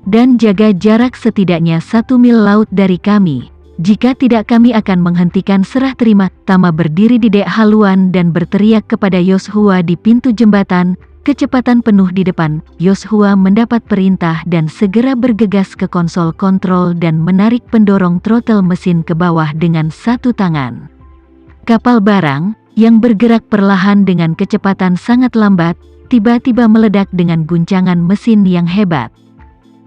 dan jaga jarak setidaknya 1 mil laut dari kami. Jika tidak kami akan menghentikan serah terima." Tama berdiri di dek haluan dan berteriak kepada Yoshua di pintu jembatan. Kecepatan penuh di depan, Yoshua mendapat perintah dan segera bergegas ke konsol kontrol dan menarik pendorong throttle mesin ke bawah dengan satu tangan. Kapal barang, yang bergerak perlahan dengan kecepatan sangat lambat, tiba-tiba meledak dengan guncangan mesin yang hebat.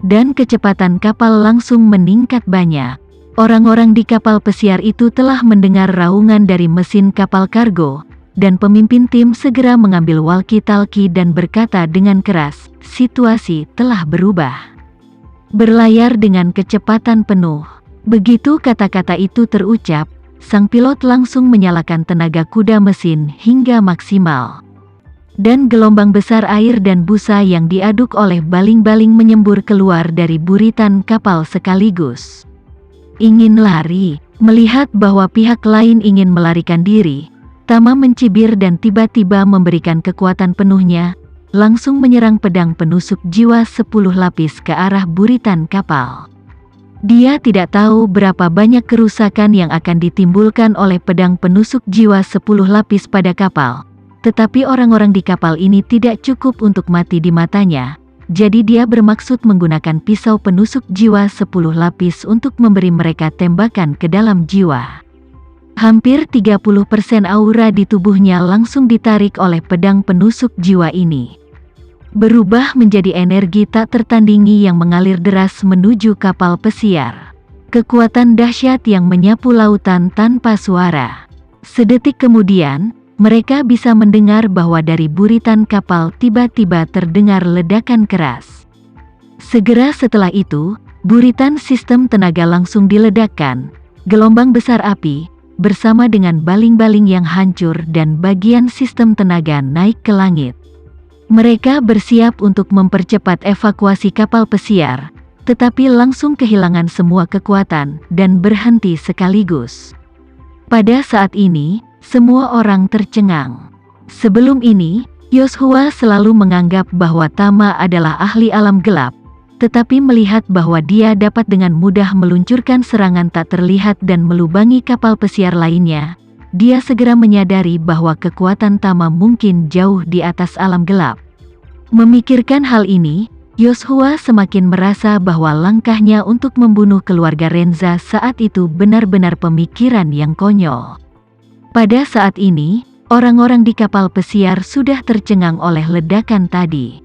Dan kecepatan kapal langsung meningkat banyak. Orang-orang di kapal pesiar itu telah mendengar raungan dari mesin kapal kargo, dan pemimpin tim segera mengambil walkie-talkie dan berkata dengan keras, "Situasi telah berubah. Berlayar dengan kecepatan penuh." Begitu kata-kata itu terucap, sang pilot langsung menyalakan tenaga kuda mesin hingga maksimal. Dan gelombang besar air dan busa yang diaduk oleh baling-baling menyembur keluar dari buritan kapal sekaligus. Ingin lari, melihat bahwa pihak lain ingin melarikan diri, Tama mencibir dan tiba-tiba memberikan kekuatan penuhnya, langsung menyerang pedang penusuk jiwa 10 lapis ke arah buritan kapal. Dia tidak tahu berapa banyak kerusakan yang akan ditimbulkan oleh pedang penusuk jiwa 10 lapis pada kapal. Tetapi orang-orang di kapal ini tidak cukup untuk mati di matanya, jadi dia bermaksud menggunakan pisau penusuk jiwa 10 lapis untuk memberi mereka tembakan ke dalam jiwa. Hampir 30% aura di tubuhnya langsung ditarik oleh pedang penusuk jiwa ini. Berubah menjadi energi tak tertandingi yang mengalir deras menuju kapal pesiar. Kekuatan dahsyat yang menyapu lautan tanpa suara. Sedetik kemudian, mereka bisa mendengar bahwa dari buritan kapal tiba-tiba terdengar ledakan keras. Segera setelah itu, buritan sistem tenaga langsung diledakkan. Gelombang besar api, bersama dengan baling-baling yang hancur dan bagian sistem tenaga naik ke langit. Mereka bersiap untuk mempercepat evakuasi kapal pesiar, tetapi langsung kehilangan semua kekuatan dan berhenti sekaligus. Pada saat ini, semua orang tercengang. Sebelum ini, Yoshua selalu menganggap bahwa Tama adalah ahli alam gelap, tetapi melihat bahwa dia dapat dengan mudah meluncurkan serangan tak terlihat dan melubangi kapal pesiar lainnya, dia segera menyadari bahwa kekuatan Tama mungkin jauh di atas alam gelap. Memikirkan hal ini, Yoshua semakin merasa bahwa langkahnya untuk membunuh keluarga Renza saat itu benar-benar pemikiran yang konyol. Pada saat ini, orang-orang di kapal pesiar sudah tercengang oleh ledakan tadi.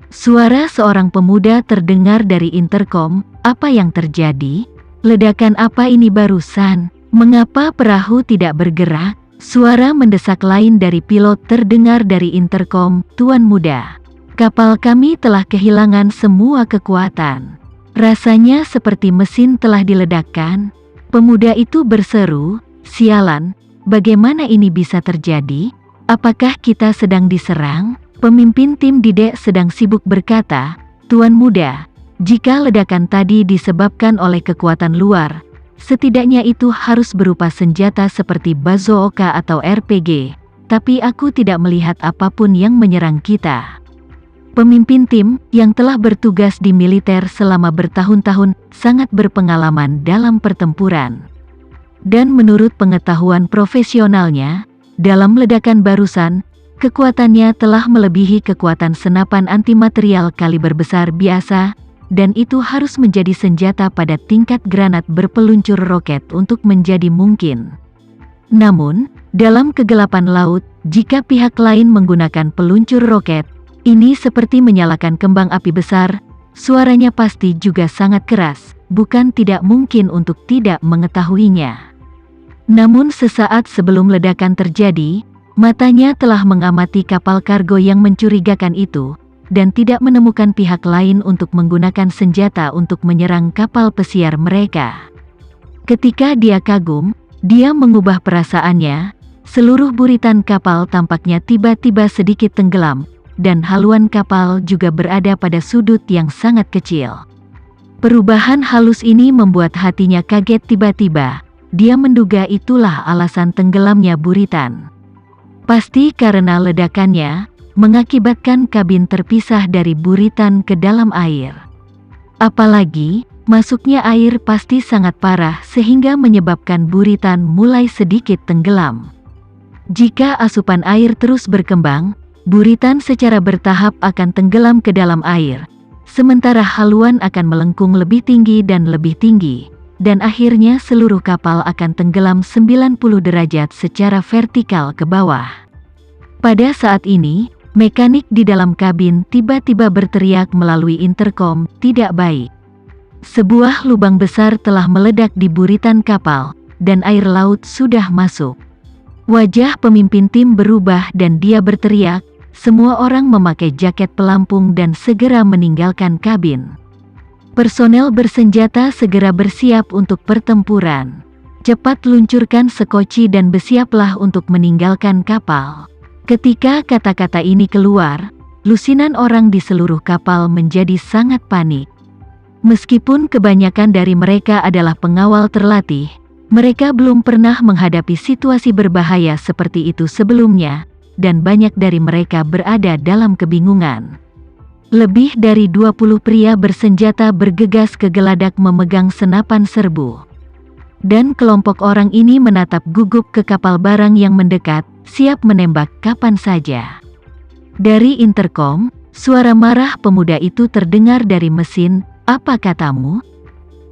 Suara seorang pemuda terdengar dari interkom, "Apa yang terjadi? Ledakan apa ini barusan? Mengapa perahu tidak bergerak?" Suara mendesak lain dari pilot terdengar dari interkom, "Tuan muda, kapal kami telah kehilangan semua kekuatan. Rasanya seperti mesin telah diledakkan." Pemuda itu berseru, "Sialan, bagaimana ini bisa terjadi? Apakah kita sedang diserang?" Pemimpin tim di dek sedang sibuk berkata, "Tuan muda, jika ledakan tadi disebabkan oleh kekuatan luar, setidaknya itu harus berupa senjata seperti bazooka atau RPG, tapi aku tidak melihat apapun yang menyerang kita." Pemimpin tim, yang telah bertugas di militer selama bertahun-tahun, sangat berpengalaman dalam pertempuran. Dan menurut pengetahuan profesionalnya, dalam ledakan barusan, kekuatannya telah melebihi kekuatan senapan antimaterial kaliber besar biasa, dan itu harus menjadi senjata pada tingkat granat berpeluncur roket untuk menjadi mungkin. Namun, dalam kegelapan laut, jika pihak lain menggunakan peluncur roket, ini seperti menyalakan kembang api besar, suaranya pasti juga sangat keras, bukan tidak mungkin untuk tidak mengetahuinya. Namun sesaat sebelum ledakan terjadi, matanya telah mengamati kapal kargo yang mencurigakan itu, dan tidak menemukan pihak lain untuk menggunakan senjata untuk menyerang kapal pesiar mereka. Ketika dia kagum, dia mengubah perasaannya, seluruh buritan kapal tampaknya tiba-tiba sedikit tenggelam, dan haluan kapal juga berada pada sudut yang sangat kecil. Perubahan halus ini membuat hatinya kaget tiba-tiba, dia menduga itulah alasan tenggelamnya buritan. Pasti karena ledakannya mengakibatkan kabin terpisah dari buritan ke dalam air. Apalagi, masuknya air pasti sangat parah sehingga menyebabkan buritan mulai sedikit tenggelam. Jika asupan air terus berkembang, buritan secara bertahap akan tenggelam ke dalam air, sementara haluan akan melengkung lebih tinggi dan lebih tinggi, dan akhirnya seluruh kapal akan tenggelam 90 derajat secara vertikal ke bawah. Pada saat ini, mekanik di dalam kabin tiba-tiba berteriak melalui interkom, "Tidak baik. Sebuah lubang besar telah meledak di buritan kapal, dan air laut sudah masuk." Wajah pemimpin tim berubah dan dia berteriak, "Semua orang memakai jaket pelampung dan segera meninggalkan kabin. Personel bersenjata segera bersiap untuk pertempuran. Cepat luncurkan sekoci dan bersiaplah untuk meninggalkan kapal." Ketika kata-kata ini keluar, lusinan orang di seluruh kapal menjadi sangat panik. Meskipun kebanyakan dari mereka adalah pengawal terlatih, mereka belum pernah menghadapi situasi berbahaya seperti itu sebelumnya, dan banyak dari mereka berada dalam kebingungan. Lebih dari 20 pria bersenjata bergegas ke geladak memegang senapan serbu. Dan kelompok orang ini menatap gugup ke kapal barang yang mendekat, siap menembak kapan saja. Dari interkom, suara marah pemuda itu terdengar dari mesin, "Apa katamu?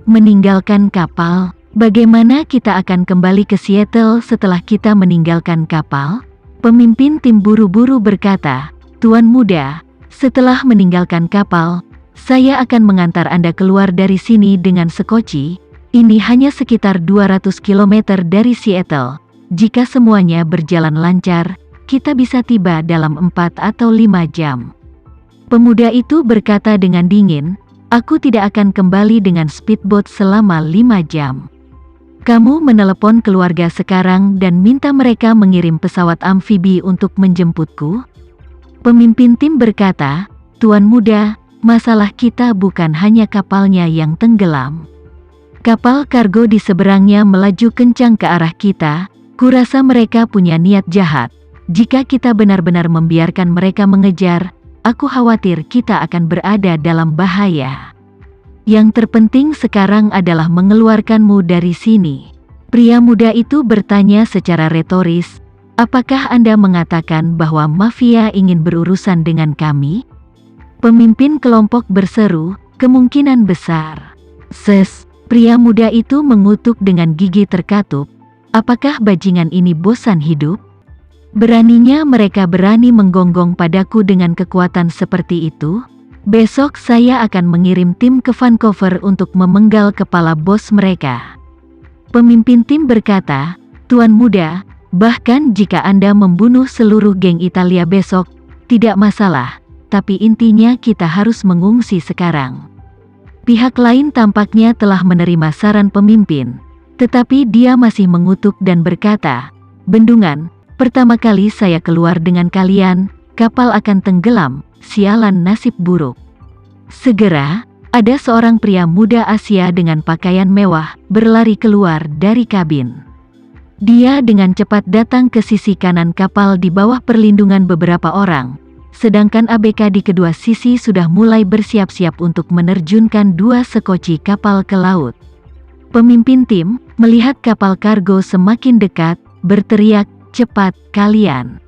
Meninggalkan kapal? Bagaimana kita akan kembali ke Seattle setelah kita meninggalkan kapal?" Pemimpin tim buru-buru berkata, "Tuan muda, setelah meninggalkan kapal, saya akan mengantar Anda keluar dari sini dengan sekoci. Ini hanya sekitar 200 km dari Seattle. Jika semuanya berjalan lancar, kita bisa tiba dalam 4 atau 5 jam." Pemuda itu berkata dengan dingin, "Aku tidak akan kembali dengan speedboat selama 5 jam. Kamu menelepon keluarga sekarang dan minta mereka mengirim pesawat amfibi untuk menjemputku?" Pemimpin tim berkata, "Tuan muda, masalah kita bukan hanya kapalnya yang tenggelam. Kapal kargo di seberangnya melaju kencang ke arah kita. Kurasa mereka punya niat jahat. Jika kita benar-benar membiarkan mereka mengejar, aku khawatir kita akan berada dalam bahaya. Yang terpenting sekarang adalah mengeluarkanmu dari sini." Pria muda itu bertanya secara retoris, "Apakah Anda mengatakan bahwa mafia ingin berurusan dengan kami?" Pemimpin kelompok berseru, "Kemungkinan besar." Pria muda itu mengutuk dengan gigi terkatup, "Apakah bajingan ini bosan hidup? Beraninya mereka berani menggonggong padaku dengan kekuatan seperti itu? Besok saya akan mengirim tim ke Vancouver untuk memenggal kepala bos mereka." Pemimpin tim berkata, "Tuan muda, bahkan jika Anda membunuh seluruh geng Italia besok, tidak masalah, tapi intinya kita harus mengungsi sekarang." Pihak lain tampaknya telah menerima saran pemimpin, tetapi dia masih mengutuk dan berkata, "Bendungan, pertama kali saya keluar dengan kalian, kapal akan tenggelam, sialan nasib buruk." Segera, ada seorang pria muda Asia dengan pakaian mewah berlari keluar dari kabin. Dia dengan cepat datang ke sisi kanan kapal di bawah perlindungan beberapa orang, sedangkan ABK di kedua sisi sudah mulai bersiap-siap untuk menerjunkan 2 sekoci kapal ke laut. Pemimpin tim, melihat kapal kargo semakin dekat, berteriak, "Cepat kalian!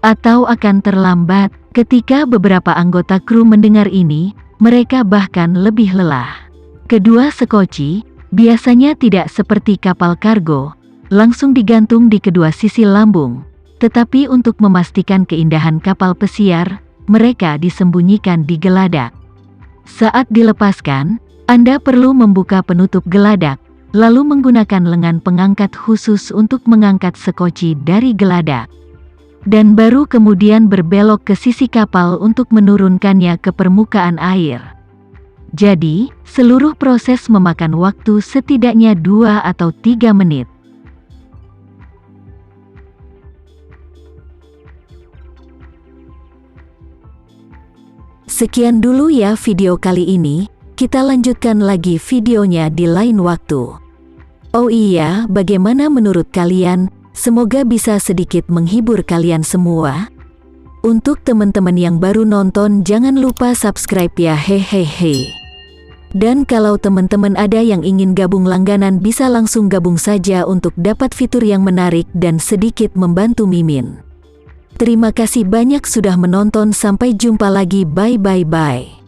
Atau akan terlambat." Ketika beberapa anggota kru mendengar ini, mereka bahkan lebih lelah. Kedua sekoci, biasanya tidak seperti kapal kargo, langsung digantung di kedua sisi lambung. Tetapi untuk memastikan keindahan kapal pesiar, mereka disembunyikan di geladak. Saat dilepaskan, Anda perlu membuka penutup geladak, lalu menggunakan lengan pengangkat khusus untuk mengangkat sekoci dari geladak. Dan baru kemudian berbelok ke sisi kapal untuk menurunkannya ke permukaan air. Jadi, seluruh proses memakan waktu setidaknya 2 atau 3 menit. Sekian dulu ya video kali ini, kita lanjutkan lagi videonya di lain waktu. Oh iya, bagaimana menurut kalian? Semoga bisa sedikit menghibur kalian semua. Untuk teman-teman yang baru nonton, jangan lupa subscribe ya, hehehe. Dan kalau teman-teman ada yang ingin gabung langganan bisa langsung gabung saja untuk dapat fitur yang menarik dan sedikit membantu Mimin. Terima kasih banyak sudah menonton, sampai jumpa lagi, bye.